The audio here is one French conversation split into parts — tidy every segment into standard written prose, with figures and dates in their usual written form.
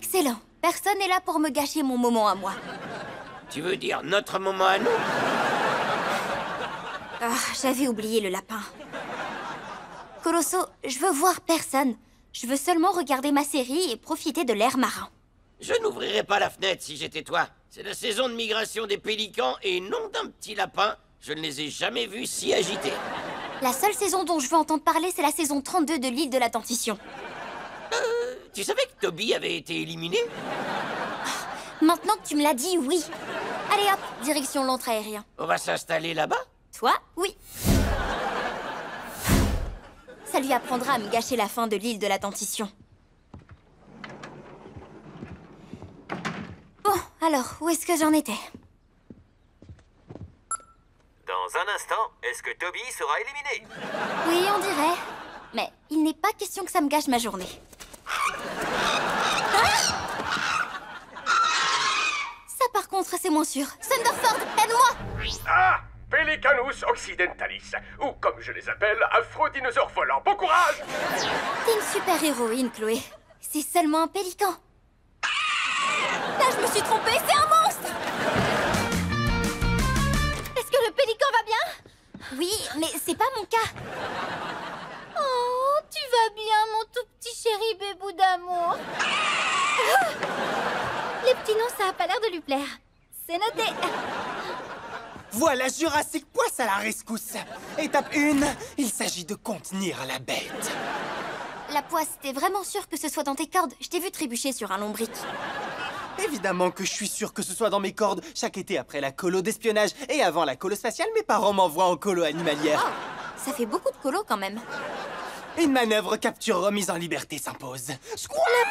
Excellent. Personne n'est là pour me gâcher mon moment à moi. Tu veux dire notre moment à nous? Ah, j'avais oublié le lapin. Colosso, je veux voir personne. Je veux seulement regarder ma série et profiter de l'air marin. Je n'ouvrirais pas la fenêtre si j'étais toi. C'est la saison de migration des pélicans et non d'un petit lapin. Je ne les ai jamais vus si agités. La seule saison dont je veux entendre parler, c'est la saison 32 de l'île de la Dentition. Tu savais que Toby avait été éliminé? Maintenant que tu me l'as dit, oui. Allez hop, direction l'antre aérien. On va s'installer là-bas? Toi, oui. Ça lui apprendra à me gâcher la fin de l'île de la Dentition. Bon, alors, où est-ce que j'en étais? Dans un instant, est-ce que Toby sera éliminé? Oui, on dirait. Mais il n'est pas question que ça me gâche ma journée. Ah! Ça, par contre, c'est moins sûr. Thunderford, aide-moi! Ah! Pelicanus occidentalis, ou comme je les appelle, afro-dinosaures volants. Bon courage! T'es une super héroïne, Chloé. C'est seulement un pélican. Là, je me suis trompée, c'est un monstre! Est-ce que le pélican va bien? Oui, mais c'est pas mon cas. Oh, tu vas bien, mon tout petit chéri bébou d'amour. Ah! Les petits noms, ça a pas l'air de lui plaire. C'est noté. Voilà Jurassic Poisse à la rescousse. Étape 1, il s'agit de contenir la bête. La poisse, t'es vraiment sûre que ce soit dans tes cordes? Je t'ai vu trébucher sur un lombric. Évidemment que je suis sûr que ce soit dans mes cordes. Chaque été après la colo d'espionnage et avant la colo spatiale, mes parents m'envoient en colo animalière. Oh, ça fait beaucoup de colos quand même. Une manœuvre capture remise en liberté s'impose. La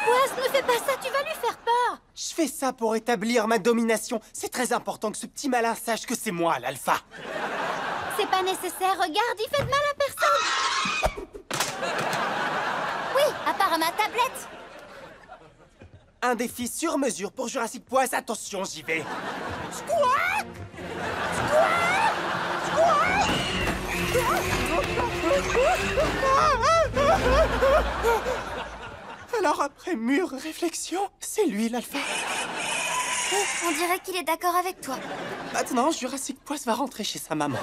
poisse, ne fais pas ça, tu vas lui faire peur. Je fais ça pour établir ma domination. C'est très important que ce petit malin sache que c'est moi l'alpha. C'est pas nécessaire, regarde, il fait de mal à personne. Oui, à part à ma tablette. Un défi sur mesure pour Jurassic Poisse. Attention, j'y vais. Squawk! Alors après mûre réflexion, c'est lui l'alpha. On dirait qu'il est d'accord avec toi. Maintenant, Jurassic Poisse va rentrer chez sa maman.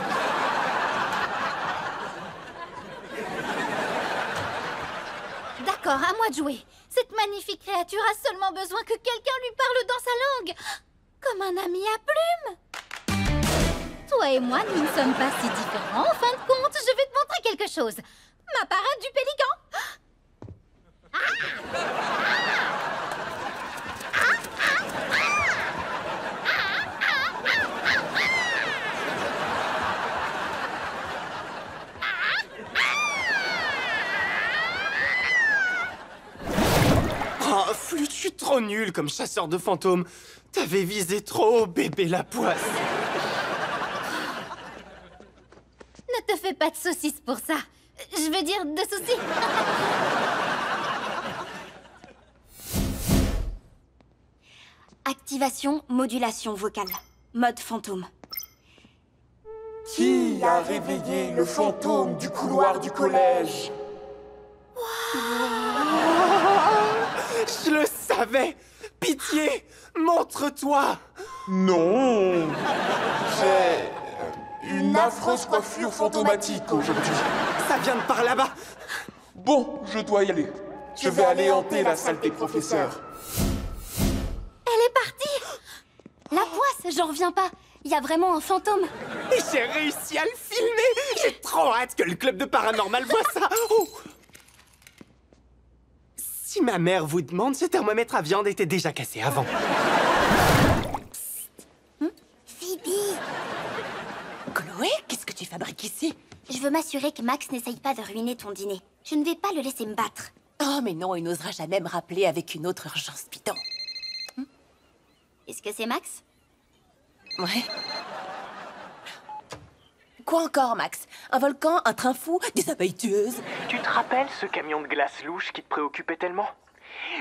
D'accord, à moi de jouer. Cette magnifique créature a seulement besoin que quelqu'un lui parle dans sa langue. Comme un ami à plume. Toi et moi, nous ne sommes pas si différents. En fin de compte, je vais te montrer quelque chose. Ma parade du pélican. Oh, Flûte, je suis trop nul comme chasseur de fantômes. T'avais visé trop, bébé la poisse. Ne te fais pas de saucisses pour ça. Je veux dire de soucis. Activation, modulation vocale. Mode fantôme. Qui a réveillé le fantôme du couloir du collège? Je le savais. Pitié, montre-toi. Non! J'ai une affreuse coiffure fantomatique aujourd'hui. Ça vient de par là-bas. Bon, je dois y aller. Je vais aller hanter la salle des professeurs. Elle est partie. La poisse, j'en reviens pas. Il y a vraiment un fantôme. Et j'ai réussi à le filmer. J'ai trop hâte que le club de paranormal voit ça. Oh. Si ma mère vous demande, ce thermomètre à viande était déjà cassé avant. Phoebe, Chloé, qu'est-ce que tu fabriques ici? je veux m'assurer que Max n'essaye pas de ruiner ton dîner. Je ne vais pas le laisser me battre. Oh, mais non, il n'osera jamais me rappeler avec une autre urgence bidon. Est-ce que c'est Max? Ouais. Quoi encore, Max? Un volcan, un train fou, des abeilles tueuses? Tu te rappelles ce camion de glace louche qui te préoccupait tellement?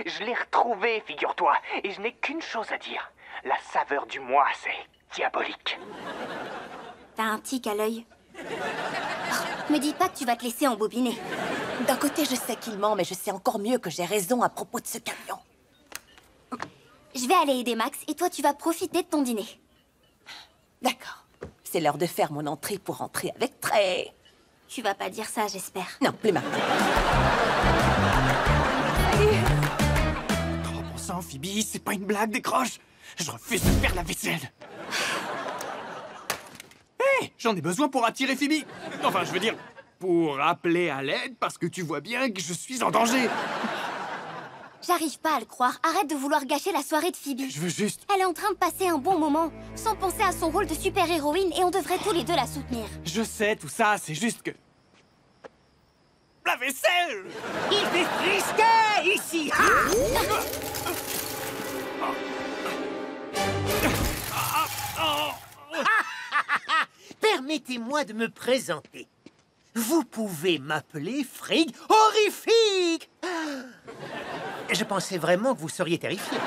Je l'ai retrouvé, figure-toi, et je n'ai qu'une chose à dire. La saveur du mois, c'est diabolique. T'as un tic à l'œil. Oh, me dis pas que tu vas te laisser embobiner. D'un côté, je sais qu'il ment, mais je sais encore mieux que j'ai raison à propos de ce camion. Je vais aller aider Max et toi tu vas profiter de ton dîner. D'accord. C'est l'heure de faire mon entrée pour entrer avec Trey. Tu vas pas dire ça, j'espère. Non, plus maintenant. 3%, Phoebe, c'est pas une blague, décroche. Je refuse de faire la vaisselle. Hé, j'en ai besoin pour attirer Phoebe. Enfin, je veux dire, pour appeler à l'aide parce que tu vois bien que je suis en danger. J'arrive pas à le croire. Arrête de vouloir gâcher la soirée de Phoebe. Je veux juste... Elle est en train de passer un bon moment, sans penser à son rôle de super-héroïne, et on devrait tous les deux la soutenir. Je sais, tout ça, c'est juste que... La vaisselle! Il fait frisquet ici. Permettez-moi de me présenter. Vous pouvez m'appeler Frig Horrifique. Je pensais vraiment que vous seriez terrifié.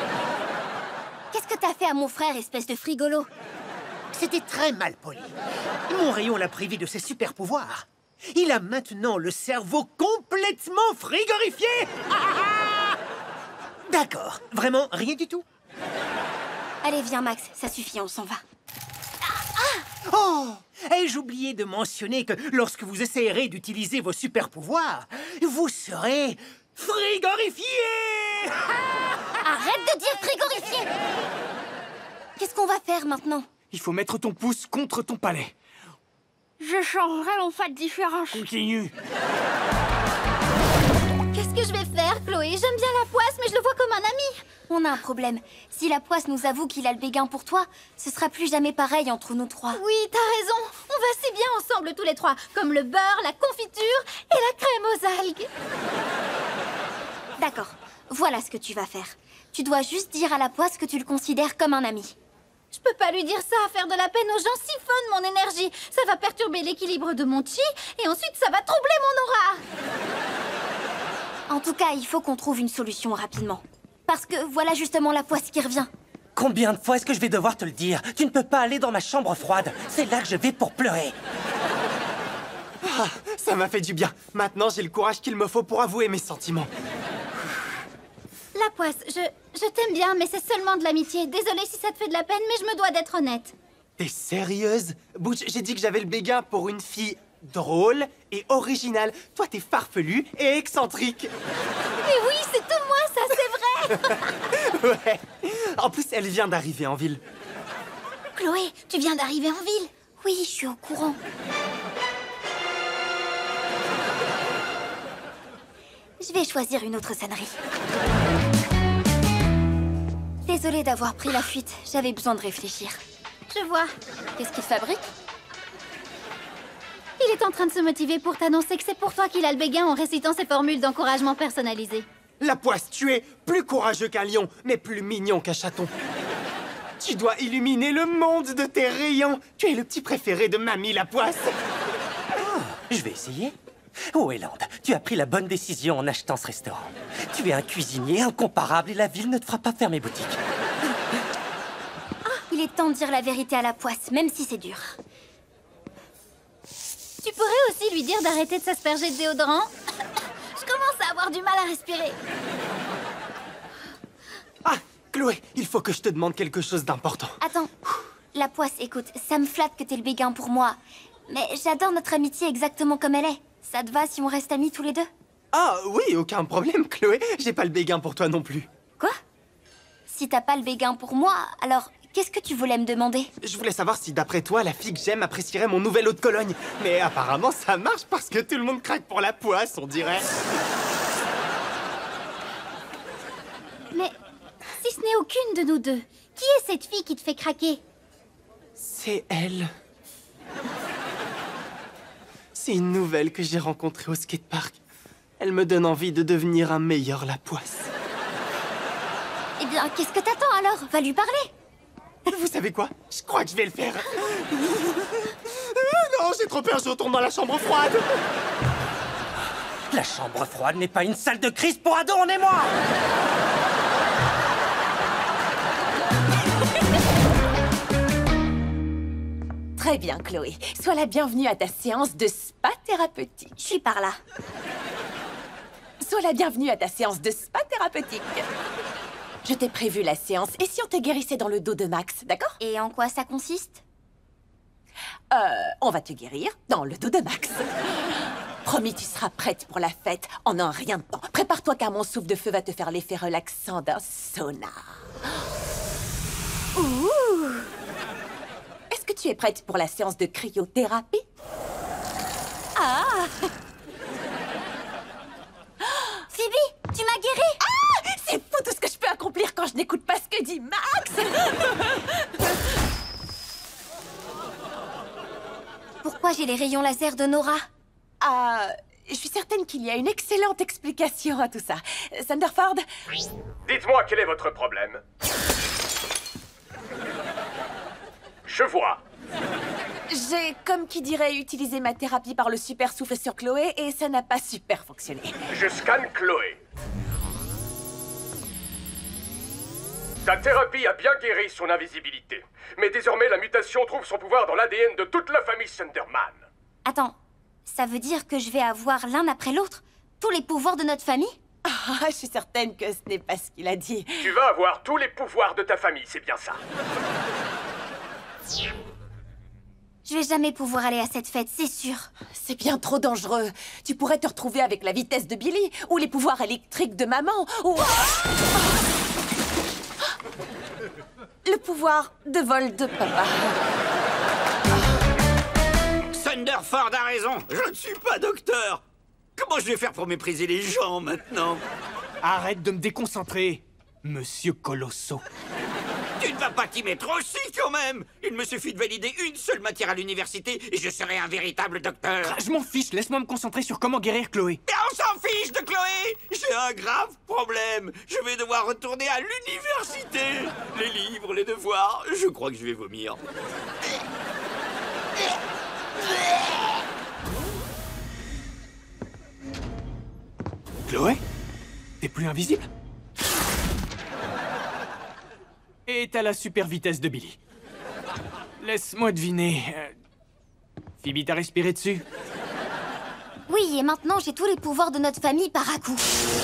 Qu'est-ce que t'as fait à mon frère, espèce de frigolo? C'était très mal poli. Mon rayon l'a privé de ses super pouvoirs. Il a maintenant le cerveau complètement frigorifié. D'accord, vraiment rien du tout. Allez, viens Max, ça suffit, on s'en va. Oh! Ai-je oublié de mentionner que lorsque vous essayerez d'utiliser vos super pouvoirs, vous serez frigorifié. Arrête de dire frigorifié! Qu'est-ce qu'on va faire maintenant? Il faut mettre ton pouce contre ton palais. Je sens vraiment pas de différence. Continue. Qu'est-ce que je vais faire, Chloé? J'aime bien la poisse, mais je le vois comme un ami. On a un problème. Si la poisse nous avoue qu'il a le béguin pour toi, ce sera plus jamais pareil entre nous trois. Oui, t'as raison. On va si bien ensemble tous les trois. Comme le beurre, la confiture et la crème aux algues. D'accord. Voilà ce que tu vas faire. Tu dois juste dire à la poisse que tu le considères comme un ami. Je peux pas lui dire ça, faire de la peine aux gens siphonne mon énergie. Ça va perturber l'équilibre de mon chi et ensuite ça va troubler mon aura. En tout cas, il faut qu'on trouve une solution rapidement. Parce que voilà justement la poisse qui revient. Combien de fois est-ce que je vais devoir te le dire? Tu ne peux pas aller dans ma chambre froide. C'est là que je vais pour pleurer. Ah, ça m'a fait du bien. Maintenant, j'ai le courage qu'il me faut pour avouer mes sentiments. La poisse, je t'aime bien, mais c'est seulement de l'amitié. Désolée si ça te fait de la peine, mais je me dois d'être honnête. T'es sérieuse? Butch, j'ai dit que j'avais le béguin pour une fille drôle et originale. Toi, t'es farfelu et excentrique. Mais oui, c'est tout moi, ça, c'est vrai. Ouais. En plus, elle vient d'arriver en ville. Chloé, tu viens d'arriver en ville? Oui, je suis au courant. Je vais choisir une autre sonnerie. Désolée d'avoir pris la fuite, j'avais besoin de réfléchir. Je vois. Qu'est-ce qu'il fabrique? Il est en train de se motiver pour t'annoncer que c'est pour toi qu'il a le béguin en récitant ses formules d'encouragement personnalisées. La poisse, tu es plus courageux qu'un lion, mais plus mignon qu'un chaton. Tu dois illuminer le monde de tes rayons. Tu es le petit préféré de Mamie la poisse. Oh, je vais essayer. Oh, Eland, tu as pris la bonne décision en achetant ce restaurant. Tu es un cuisinier incomparable et la ville ne te fera pas fermer boutique. Il est temps de dire la vérité à la poisse, même si c'est dur. Tu pourrais aussi lui dire d'arrêter de s'asperger de déodorant. Je commence à avoir du mal à respirer. Ah, Chloé, il faut que je te demande quelque chose d'important. Attends, la poisse, écoute, ça me flatte que t'aies le béguin pour moi. Mais j'adore notre amitié exactement comme elle est. Ça te va si on reste amis tous les deux? Ah oui, aucun problème, Chloé. J'ai pas le béguin pour toi non plus. Quoi? Si t'as pas le béguin pour moi, alors qu'est-ce que tu voulais me demander? Je voulais savoir si d'après toi, la fille que j'aime apprécierait mon nouvel eau de Cologne. Mais apparemment, ça marche parce que tout le monde craque pour la poisse, on dirait. Mais si ce n'est aucune de nous deux, qui est cette fille qui te fait craquer? C'est elle. C'est une nouvelle que j'ai rencontrée au skatepark. Elle me donne envie de devenir un meilleur la poisse. Eh bien, qu'est-ce que t'attends alors? Va lui parler. Vous savez quoi? Je crois que je vais le faire. Non, j'ai trop peur, je retourne dans la chambre froide. La chambre froide n'est pas une salle de crise pour ados, on est moi. Très bien, Chloé. Sois la bienvenue à ta séance de spa thérapeutique. Je suis par là. Sois la bienvenue à ta séance de spa thérapeutique. Je t'ai prévu la séance. Et si on te guérissait dans le dos de Max, d'accord? Et en quoi ça consiste? On va te guérir dans le dos de Max. Promis, tu seras prête pour la fête en un rien de temps. Prépare-toi car mon souffle de feu va te faire l'effet relaxant d'un sauna. Ouh! Est-ce que tu es prête pour la séance de cryothérapie? Ah! Phoebe, tu m'as guéri! Ah! C'est fou tout ce que je peux accomplir quand je n'écoute pas ce que dit Max! Pourquoi j'ai les rayons laser de Nora? Je suis certaine qu'il y a une excellente explication à tout ça. Thunderford? Dites-moi quel est votre problème. Je vois. J'ai, comme qui dirait, utilisé ma thérapie par le super souffle sur Chloé et ça n'a pas super fonctionné. Je scanne Chloé. Ta thérapie a bien guéri son invisibilité. Mais désormais, la mutation trouve son pouvoir dans l'ADN de toute la famille Sunderman. Attends, ça veut dire que je vais avoir l'un après l'autre tous les pouvoirs de notre famille? Ah, je suis certaine que ce n'est pas ce qu'il a dit. Tu vas avoir tous les pouvoirs de ta famille, c'est bien ça. Je vais jamais pouvoir aller à cette fête, c'est sûr. C'est bien trop dangereux. Tu pourrais te retrouver avec la vitesse de Billy, ou les pouvoirs électriques de maman, ou... le pouvoir de vol de papa. Thunderford a raison, je ne suis pas docteur. Comment je vais faire pour mépriser les gens maintenant? Arrête de me déconcentrer, Monsieur Colosso. Tu ne vas pas t'y mettre aussi quand même. Il me suffit de valider une seule matière à l'université et je serai un véritable docteur. Ah, je m'en fiche, laisse-moi me concentrer sur comment guérir Chloé. Mais on s'en fiche de Chloé. J'ai un grave problème. Je vais devoir retourner à l'université. Les livres, les devoirs, je crois que je vais vomir. Chloé? T'es plus invisible? Et t'as la super vitesse de Billy. Laisse-moi deviner. Phoebe t'a respiré dessus? Oui, et maintenant j'ai tous les pouvoirs de notre famille par à coup.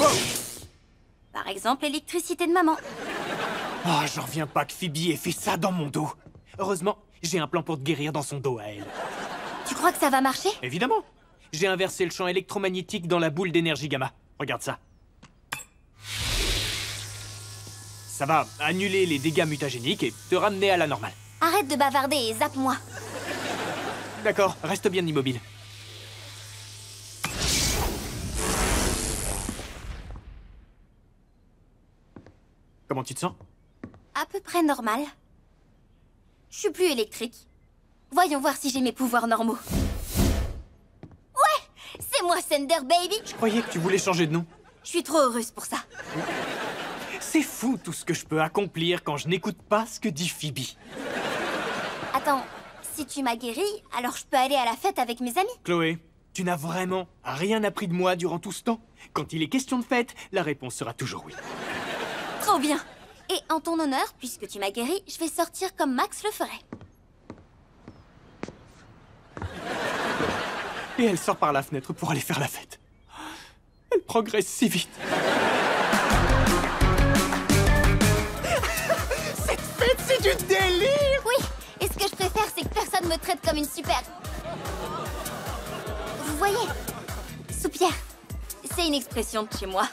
Oh! Par exemple, l'électricité de maman. Oh, j'en reviens pas que Phoebe ait fait ça dans mon dos. Heureusement, j'ai un plan pour te guérir dans son dos à elle. Tu crois que ça va marcher? Évidemment. J'ai inversé le champ électromagnétique dans la boule d'énergie gamma. Regarde ça. Ça va annuler les dégâts mutagéniques et te ramener à la normale. Arrête de bavarder et zappe-moi. D'accord, reste bien immobile. Comment tu te sens? À peu près normal. Je suis plus électrique. Voyons voir si j'ai mes pouvoirs normaux. Ouais! C'est moi, Thunder Baby! Je croyais que tu voulais changer de nom. Je suis trop heureuse pour ça. C'est fou tout ce que je peux accomplir quand je n'écoute pas ce que dit Phoebe. Attends, si tu m'as guéri, alors je peux aller à la fête avec mes amis. Chloé, tu n'as vraiment rien appris de moi durant tout ce temps. Quand il est question de fête, la réponse sera toujours oui. Trop bien! Et en ton honneur, puisque tu m'as guéri, je vais sortir comme Max le ferait. Et elle sort par la fenêtre pour aller faire la fête. Elle progresse si vite. Cette fête, c'est du délire! Oui, et ce que je préfère, c'est que personne me traite comme une super... Vous voyez? Soupière. C'est une expression de chez moi.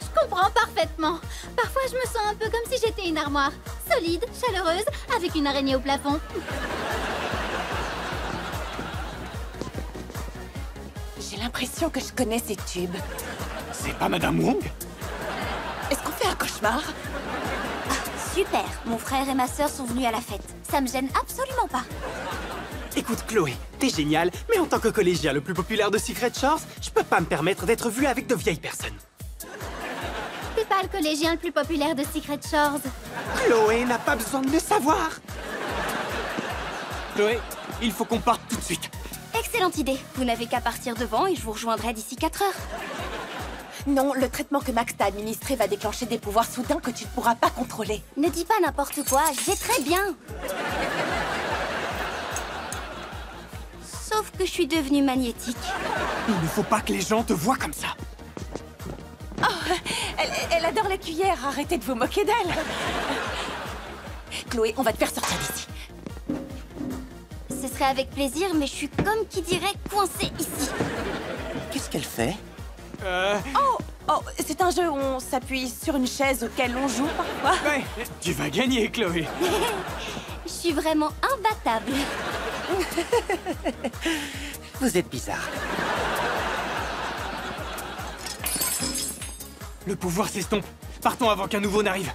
Je comprends parfaitement. Parfois, je me sens un peu comme si j'étais une armoire. Solide, chaleureuse, avec une araignée au plafond. J'ai l'impression que je connais ces tubes. C'est pas Madame Wong? Est-ce qu'on fait un cauchemar? Super, mon frère et ma sœur sont venus à la fête. Ça me gêne absolument pas. Écoute, Chloé, t'es géniale, mais en tant que collégien le plus populaire de Secret Shores, je peux pas me permettre d'être vue avec de vieilles personnes. T'es pas le collégien le plus populaire de Secret Shores. Chloé n'a pas besoin de le savoir. Chloé, il faut qu'on parte tout de suite. Excellente idée. Vous n'avez qu'à partir devant et je vous rejoindrai d'ici 4 heures. Non, le traitement que Max t'a administré va déclencher des pouvoirs soudains que tu ne pourras pas contrôler. Ne dis pas n'importe quoi, j'ai très bien. Sauf que je suis devenue magnétique. Il ne faut pas que les gens te voient comme ça. Oh, Elle adore les cuillères, arrêtez de vous moquer d'elle. Chloé, on va te faire sortir d'ici. Ce serait avec plaisir, mais je suis comme qui dirait coincée ici. Qu'est-ce qu'elle fait? Oh, c'est un jeu où on s'appuie sur une chaise auquel on joue parfois. Ouais, tu vas gagner, Chloé. Je suis vraiment imbattable. Vous êtes bizarre. Le pouvoir s'estompe. Partons avant qu'un nouveau n'arrive.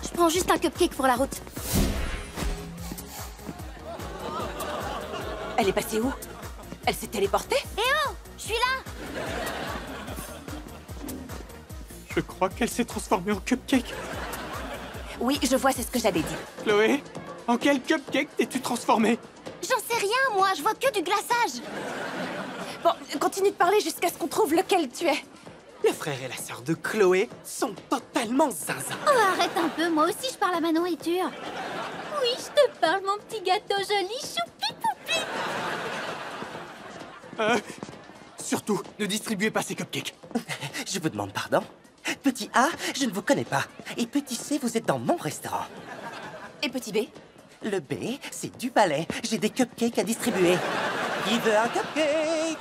Je prends juste un cupcake pour la route. Elle est passée où? Elle s'est téléportée? Eh oh, je suis là. Je crois qu'elle s'est transformée en cupcake. Oui, je vois, c'est ce que j'allais dire. Chloé, en quel cupcake t'es-tu transformée? J'en sais rien, moi. Je vois que du glaçage. Bon, continue de parler jusqu'à ce qu'on trouve lequel tu es. Le frère et la sœur de Chloé sont totalement zinzin. Oh, arrête un peu. Moi aussi, je parle à ma nourriture. Oui, je te parle, mon petit gâteau joli, choupi-poupi. Surtout, ne distribuez pas ces cupcakes. Je vous demande pardon. Petit A, je ne vous connais pas. Et petit C, vous êtes dans mon restaurant. Et petit B? Le B, c'est du balai. J'ai des cupcakes à distribuer. Qui veut un cupcake?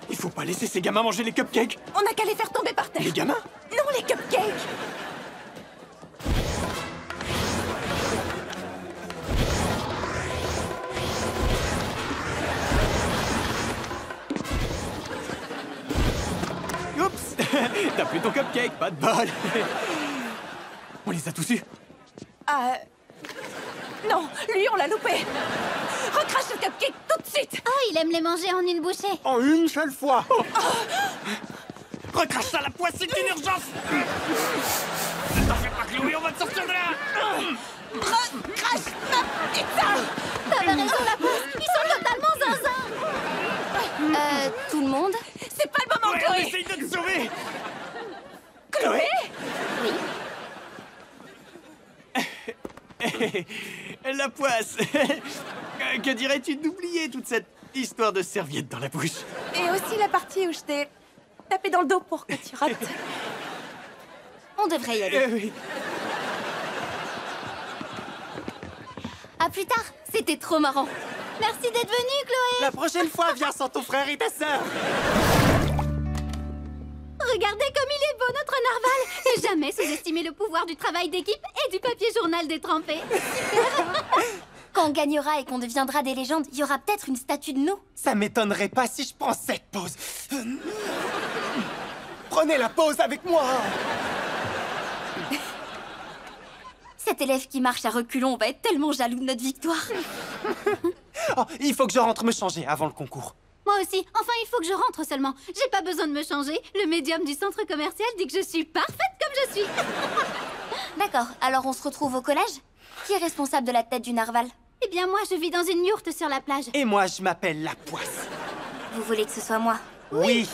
Il faut pas laisser ces gamins manger les cupcakes. On n'a qu'à les faire tomber par terre. Les gamins? Non, les cupcakes. Oups. T'as plus ton cupcake, pas de bol. On les a tous eus. Non, lui, on l'a loupé. Recrache le cupcake tout de suite. Oh, il aime les manger en une bouchée. En une seule fois. Recrache ça, la poisse, c'est une urgence. T'en fais pas, Chloé, on va te sortir de là. Recrache ma pizza. T'avais raison, la poisse. Ils sont totalement zinzin. Tout le monde? C'est pas le moment, Ouais, Chloé. on essaye de te sauver. Chloé? Oui. La poisse. Que dirais-tu d'oublier toute cette histoire de serviette dans la bouche? Et aussi la partie où je t'ai tapé dans le dos pour que tu rates. On devrait y aller. Oui. À plus tard. C'était trop marrant. Merci d'être venue, Chloé. La prochaine fois, viens sans ton frère et ta sœur. Regardez comme il est beau, notre narval. Et jamais sous-estimer le pouvoir du travail d'équipe et du papier journal détrempé. Super. Quand on gagnera et qu'on deviendra des légendes, il y aura peut-être une statue de nous. Ça m'étonnerait pas si je prends cette pause. Prenez la pause avec moi. Cet élève qui marche à reculons va être tellement jaloux de notre victoire. Oh, il faut que je rentre me changer avant le concours. Moi aussi. Enfin, il faut que je rentre seulement. J'ai pas besoin de me changer. Le médium du centre commercial dit que je suis parfaite comme je suis. D'accord. Alors on se retrouve au collège? Qui est responsable de la tête du narval? Eh bien, moi, je vis dans une yourte sur la plage. Et moi, je m'appelle la poisse. Vous voulez que ce soit moi? Oui.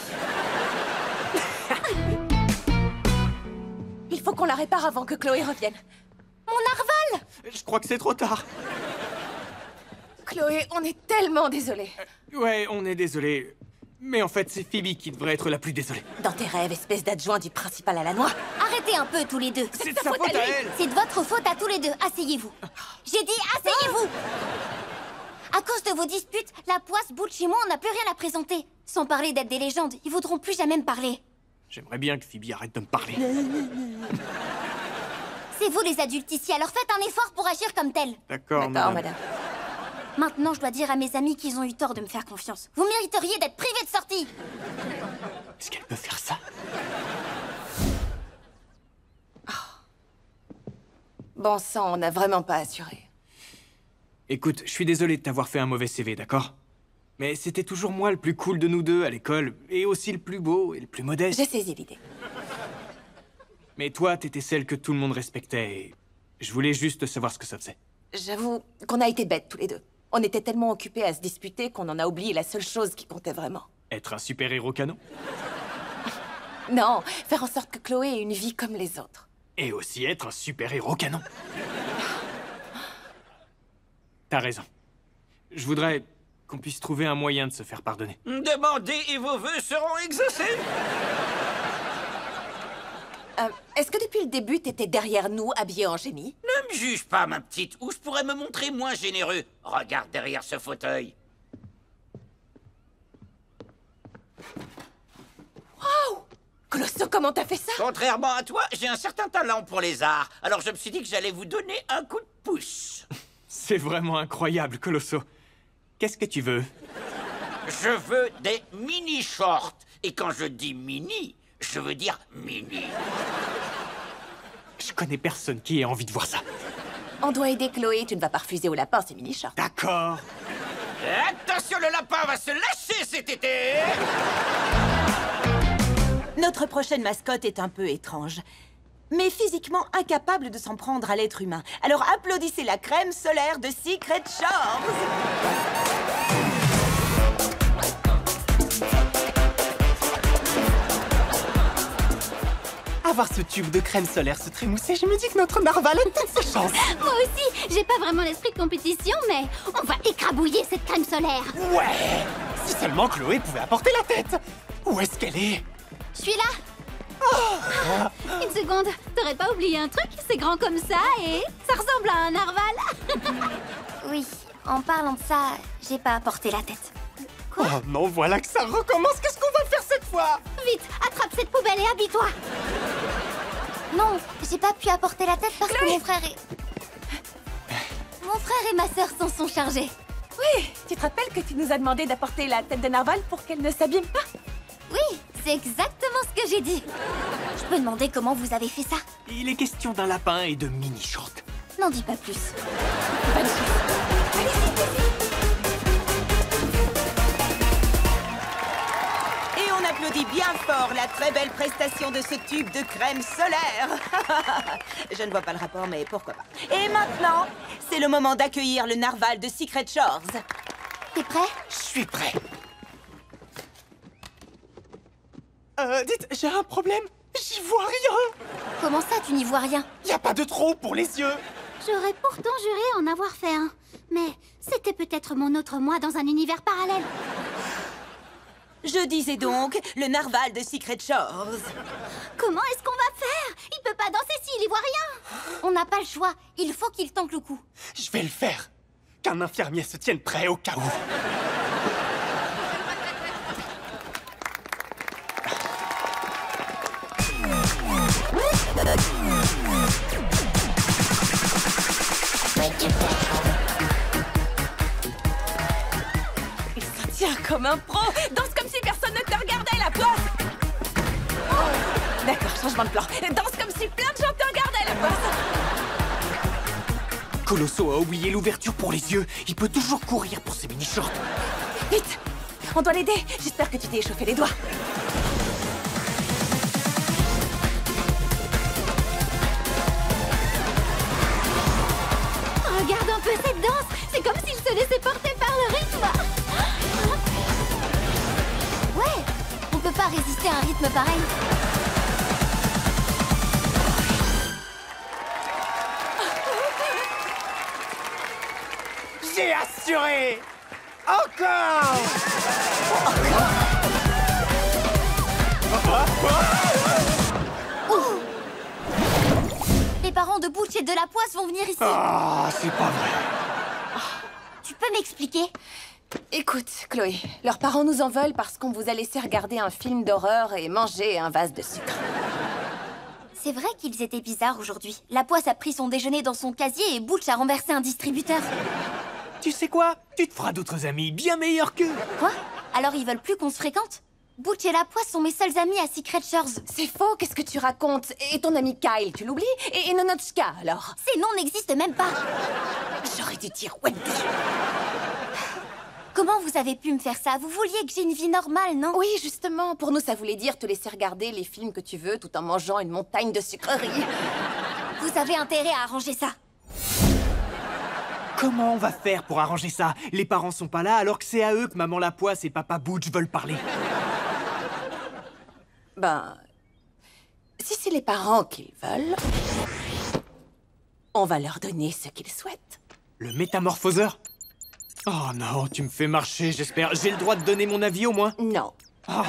Il faut qu'on la répare avant que Chloé revienne. Mon narval! Je crois que c'est trop tard. Chloé, on est tellement désolés. Ouais, on est désolé. Mais en fait, c'est Phoebe qui devrait être la plus désolée. Dans tes rêves, espèce d'adjoint du principal à la noix. Arrêtez un peu tous les deux. C'est de sa faute à elle. C'est de votre faute à tous les deux. Asseyez-vous. J'ai dit asseyez-vous. À cause de vos disputes, la poisse, Butch et moi, on n'a plus rien à présenter. Sans parler d'être des légendes, ils voudront plus jamais me parler. J'aimerais bien que Phoebe arrête de me parler. C'est vous les adultes ici, alors faites un effort pour agir comme tel. D'accord, Madame. Maintenant, je dois dire à mes amis qu'ils ont eu tort de me faire confiance. Vous mériteriez d'être privés de sortie. Est-ce qu'elle peut faire ça? Bon sang, on n'a vraiment pas assuré. Écoute, je suis désolé de t'avoir fait un mauvais CV, d'accord? Mais c'était toujours moi le plus cool de nous deux à l'école, et aussi le plus beau et le plus modeste. J'ai saisi l'idée. Mais toi, t'étais celle que tout le monde respectait, et je voulais juste savoir ce que ça faisait. J'avoue qu'on a été bêtes tous les deux. On était tellement occupés à se disputer qu'on en a oublié la seule chose qui comptait vraiment. Être un super-héros canon? Non, faire en sorte que Chloé ait une vie comme les autres. Et aussi être un super-héros canon. T'as raison. Je voudrais qu'on puisse trouver un moyen de se faire pardonner. Demandez et vos vœux seront exaucés. Est-ce que depuis le début, t'étais derrière nous, habillée en génie? Ne me juge pas, ma petite, ou je pourrais me montrer moins généreux. Regarde derrière ce fauteuil. Waouh! Colosso, comment t'as fait ça? Contrairement à toi, j'ai un certain talent pour les arts. Alors je me suis dit que j'allais vous donner un coup de pouce. C'est vraiment incroyable, Colosso. Qu'est-ce que tu veux? Je veux des mini-shorts. Et quand je dis mini, je veux dire mini. Je connais personne qui ait envie de voir ça. On doit aider Chloé, tu ne vas pas refuser au lapin ces mini-shorts. D'accord. Attention, le lapin va se lâcher cet été. Notre prochaine mascotte est un peu étrange, mais physiquement incapable de s'en prendre à l'être humain. Alors applaudissez la crème solaire de Secret Shores. Avoir ce tube de crème solaire se trémousser, je me dis que notre narval a toutes ses chances. Moi aussi, j'ai pas vraiment l'esprit de compétition, mais on va écrabouiller cette crème solaire. Ouais! Si seulement Chloé pouvait apporter la tête. Où est-ce qu'elle est? Je suis là. Oh. Une seconde, t'aurais pas oublié un truc? C'est grand comme ça et ça ressemble à un narval. Oui, en parlant de ça, j'ai pas apporté la tête. Quoi? Oh non, voilà que ça recommence. Qu'est-ce qu'on va faire cette fois? Vite, attrape cette poubelle et habille-toi. Non, j'ai pas pu apporter la tête parce que mon frère et ma sœur s'en sont chargés. Oui, tu te rappelles que tu nous as demandé d'apporter la tête de narval pour qu'elle ne s'abîme pas? Oui, c'est exactement ce que j'ai dit. Je peux demander comment vous avez fait ça? Il est question d'un lapin et de mini-shorts. N'en dis pas plus. Bonne chance. Allez-y. Et on applaudit bien fort la très belle prestation de ce tube de crème solaire. Je ne vois pas le rapport, mais pourquoi pas. Et maintenant, c'est le moment d'accueillir le narval de Secret Shores. T'es prêt? Je suis prêt. Dites, j'ai un problème. J'y vois rien. Comment ça, tu n'y vois rien? Y a pas de trou pour les yeux. J'aurais pourtant juré en avoir fait un. Mais c'était peut-être mon autre moi dans un univers parallèle. Je disais donc, le narval de Secret Shores. Comment est-ce qu'on va faire? Il peut pas danser s'il y voit rien. On n'a pas le choix. Il faut qu'il tente le coup. Je vais le faire. Qu'un infirmier se tienne prêt au cas où. Il se tient comme un pro. Danse comme si personne ne te regardait, la poisse. D'accord, changement de plan. Danse comme si plein de gens te regardaient, la poisse. Colosso a oublié l'ouverture pour les yeux. Il peut toujours courir pour ses mini-shorts. Vite, on doit l'aider. J'espère que tu t'es échauffé les doigts. Regarde un peu cette danse. C'est comme s'il se laissait porter par le rythme. Ouais, on peut pas résister à un rythme pareil. J'ai assuré. Encore. Les parents de Butch et de la Poisse vont venir ici. Ah, c'est pas vrai. Tu peux m'expliquer? Écoute, Chloé, leurs parents nous en veulent parce qu'on vous a laissé regarder un film d'horreur et manger un vase de sucre. C'est vrai qu'ils étaient bizarres aujourd'hui. La Poisse a pris son déjeuner dans son casier et Butch a renversé un distributeur. Tu sais quoi? Tu te feras d'autres amis bien meilleurs qu'eux. Quoi? Alors ils veulent plus qu'on se fréquente? Butch et la Poisse sont mes seuls amis à Secret Shores. C'est faux, qu'est-ce que tu racontes? Et ton ami Kyle, tu l'oublies? Et Nonotchka, alors? Ces noms n'existent même pas. J'aurais dû dire Wendy. Comment vous avez pu me faire ça? Vous vouliez que j'ai une vie normale, non? Oui, justement. Pour nous, ça voulait dire te laisser regarder les films que tu veux tout en mangeant une montagne de sucreries. Vous avez intérêt à arranger ça. Comment on va faire pour arranger ça? Les parents sont pas là alors que c'est à eux que maman la Poisse et papa Butch veulent parler. Ben... si c'est les parents qu'ils veulent... on va leur donner ce qu'ils souhaitent. Le métamorphoseur? Oh non, tu me fais marcher, j'espère. J'ai le droit de donner mon avis au moins? Non. Oh.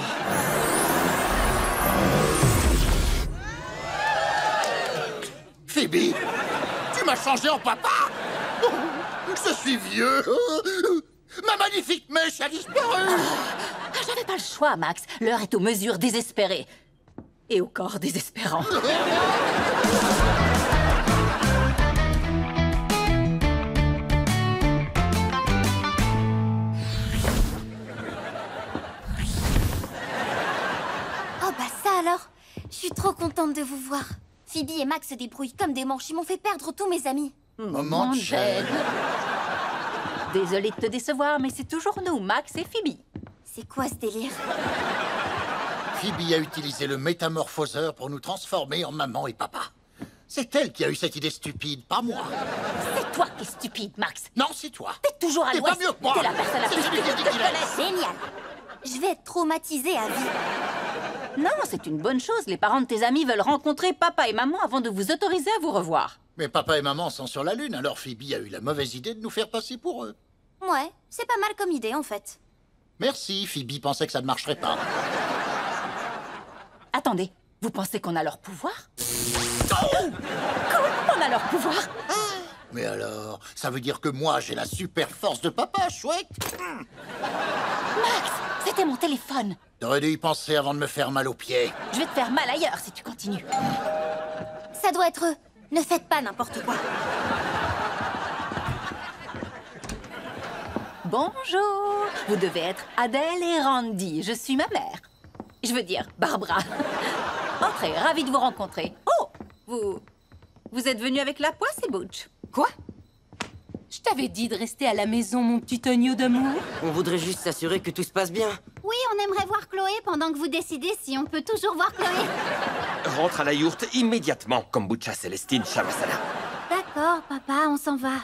m'a changé en papa. Oh, je suis vieux. Ma magnifique mèche a disparu. J'avais pas le choix, Max. L'heure est aux mesures désespérées. Et au corps désespérant. Oh bah ça alors. Je suis trop contente de vous voir. Phoebe et Max se débrouillent comme des manches. Ils m'ont fait perdre tous mes amis. Maman Jane. Désolée de te décevoir, mais c'est toujours nous, Max et Phoebe. C'est quoi ce délire? Phoebe a utilisé le métamorphoseur pour nous transformer en maman et papa. C'est elle qui a eu cette idée stupide, pas moi. C'est toi qui es stupide, Max. Non, c'est toi. T'es toujours à T'es l'ouest. pas mieux que moi. T'es la personne la plus stupide que je connaisse. Génial. Je vais être traumatisée à vie. Non, c'est une bonne chose. Les parents de tes amis veulent rencontrer papa et maman avant de vous autoriser à vous revoir. Mais papa et maman sont sur la Lune, alors Phoebe a eu la mauvaise idée de nous faire passer pour eux. Ouais, c'est pas mal comme idée en fait. Merci, Phoebe pensait que ça ne marcherait pas. Attendez, vous pensez qu'on a leur pouvoir? Comment on a leur pouvoir? Mais alors, ça veut dire que moi, j'ai la super force de papa, chouette. Max, c'était mon téléphone. T'aurais dû y penser avant de me faire mal aux pieds. Je vais te faire mal ailleurs si tu continues. Ça doit être eux. Ne faites pas n'importe quoi. Bonjour. Vous devez être Adèle et Randy. Je suis ma mère. Je veux dire, Barbara. Entrez, ravie de vous rencontrer. Oh, vous êtes venu avec la poisse et Butch. Quoi? Je t'avais dit de rester à la maison, mon petit agneau d'amour. On voudrait juste s'assurer que tout se passe bien. Oui, on aimerait voir Chloé pendant que vous décidez si on peut toujours voir Chloé. Rentre à la yourte immédiatement, Kombucha Célestine Shavasana. D'accord, papa, on s'en va.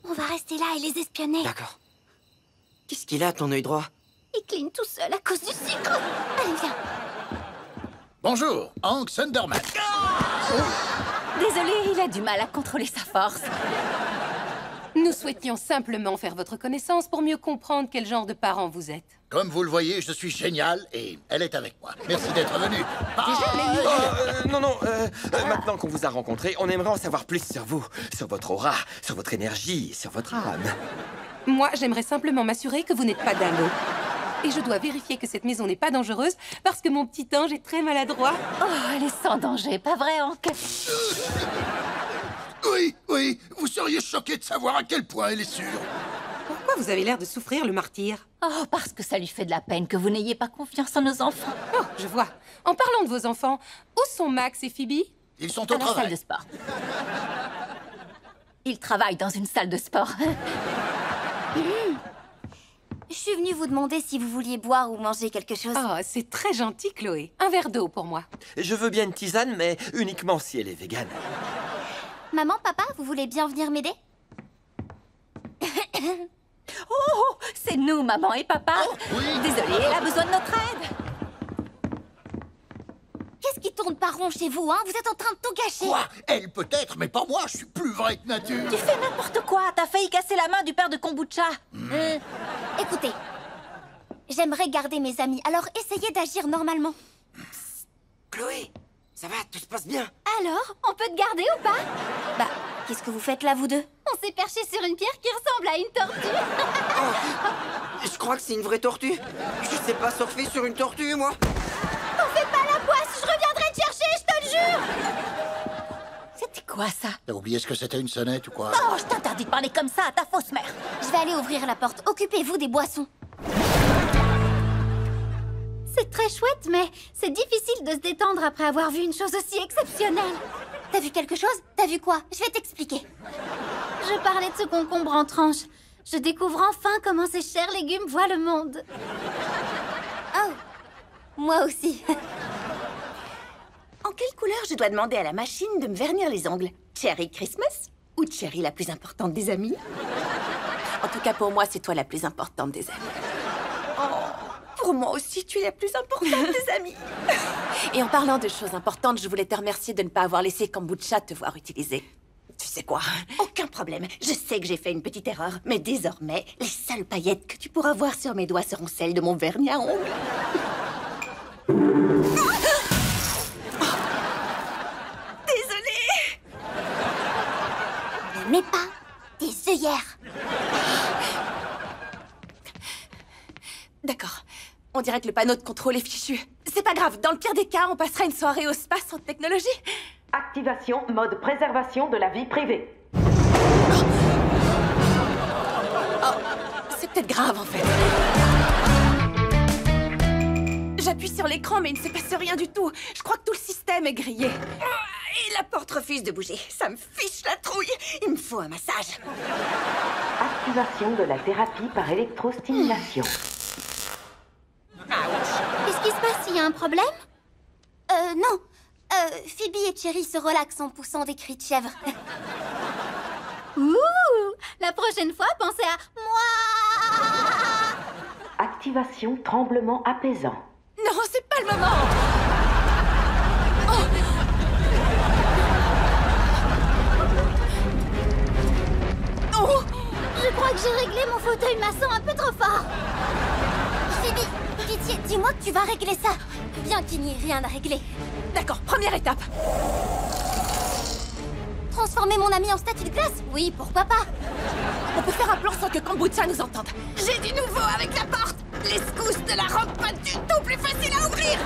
On va rester là et les espionner. D'accord. Qu'est-ce qu'il a, ton œil droit? Il cligne tout seul à cause du sucre. Allez, viens. Bonjour, Hank Sunderman. Désolé, il a du mal à contrôler sa force. Nous souhaitions simplement faire votre connaissance pour mieux comprendre quel genre de parent vous êtes. Comme vous le voyez, je suis génial et elle est avec moi. Merci d'être venu. Non, maintenant qu'on vous a rencontré, on aimerait en savoir plus sur vous, sur votre aura, sur votre énergie, sur votre âme. Moi, j'aimerais simplement m'assurer que vous n'êtes pas dingo. Et je dois vérifier que cette maison n'est pas dangereuse parce que mon petit ange est très maladroit. Oh, elle est sans danger, pas vrai, Hank? Oui, vous seriez choqué de savoir à quel point elle est sûre. Pourquoi vous avez l'air de souffrir le martyr? Oh, parce que ça lui fait de la peine que vous n'ayez pas confiance en nos enfants. Oh, je vois. En parlant de vos enfants, où sont Max et Phoebe? Ils sont au à la salle de sport. Ils travaillent dans une salle de sport. Je suis venue vous demander si vous vouliez boire ou manger quelque chose. Oh, c'est très gentil, Chloé. Un verre d'eau pour moi. Je veux bien une tisane, mais uniquement si elle est végane. Maman, papa, vous voulez bien venir m'aider? Oh, c'est nous, maman et papa. Oui. Désolée, elle a besoin de notre aide. Qu'est-ce qui tourne pas rond chez vous, hein? Vous êtes en train de tout gâcher. Quoi? Elle peut-être, mais pas moi, je suis plus vrai que nature. Tu fais n'importe quoi. T'as failli casser la main du père de Kombucha. Écoutez, j'aimerais garder mes amis, alors essayez d'agir normalement. Chloé, ça va, tout se passe bien. Alors, on peut te garder ou pas? Bah, qu'est-ce que vous faites là, vous deux? On s'est perché sur une pierre qui ressemble à une tortue. Je crois que c'est une vraie tortue. Je sais pas surfer sur une tortue, moi. On fait pas la poisse, je reviendrai te chercher, je te le jure. C'était quoi, ça? T'as oublié ce que c'était une sonnette ou quoi? Oh, je t'interdis de parler comme ça à ta fausse mère. Je vais aller ouvrir la porte. Occupez-vous des boissons. C'est très chouette, mais c'est difficile de se détendre après avoir vu une chose aussi exceptionnelle. T'as vu quelque chose? T'as vu quoi? Je vais t'expliquer. Je parlais de ce concombre en tranches. Je découvre enfin comment ces chers légumes voient le monde. Oh, moi aussi. En quelle couleur je dois demander à la machine de me vernir les ongles? Cherry Christmas ou Cherry la plus importante des amies? En tout cas, pour moi, c'est toi la plus importante des amies. Oh, pour moi aussi, tu es la plus importante des amies. Et en parlant de choses importantes, je voulais te remercier de ne pas avoir laissé Kombucha te voir utiliser. Tu sais quoi? Aucun problème. Je sais que j'ai fait une petite erreur. Mais désormais, les seules paillettes que tu pourras voir sur mes doigts seront celles de mon vernis à ongles. mais pas des œillères. D'accord. On dirait que le panneau de contrôle est fichu. C'est pas grave, dans le pire des cas, on passera une soirée au spa sans technologie. Activation mode préservation de la vie privée. Oh, c'est peut-être grave en fait. J'appuie sur l'écran mais il ne se passe rien du tout. Je crois que tout le système est grillé. Et la porte refuse de bouger. Ça me fiche la trouille. Il me faut un massage. Activation de la thérapie par électrostimulation. Qu'est-ce qui se passe? Il y a un problème? Non. Phoebe et Cherry se relaxent en poussant des cris de chèvre. Ouh! La prochaine fois, pensez à moi! Activation tremblement apaisant. Non, c'est pas le moment! Oh! Oh! Je crois que j'ai réglé mon fauteuil maçon un peu trop fort. Phoebe, pitié, dis-moi que tu vas régler ça. Bien qu'il n'y ait rien à régler. D'accord, première étape. Transformer mon ami en statue de glace? Oui, pourquoi pas? On peut faire un plan sans que Kombucha nous entende. J'ai du nouveau avec la porte. Les secousses ne la rendent pas du tout plus facile à ouvrir.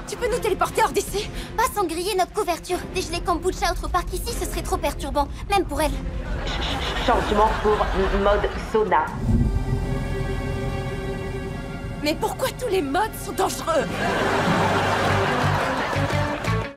Tu peux nous téléporter hors d'ici? Pas sans griller notre couverture. Dégeler Kombucha autre part qu'ici, ce serait trop perturbant, même pour elle. Changement pour mode sauna. Mais pourquoi tous les modes sont dangereux?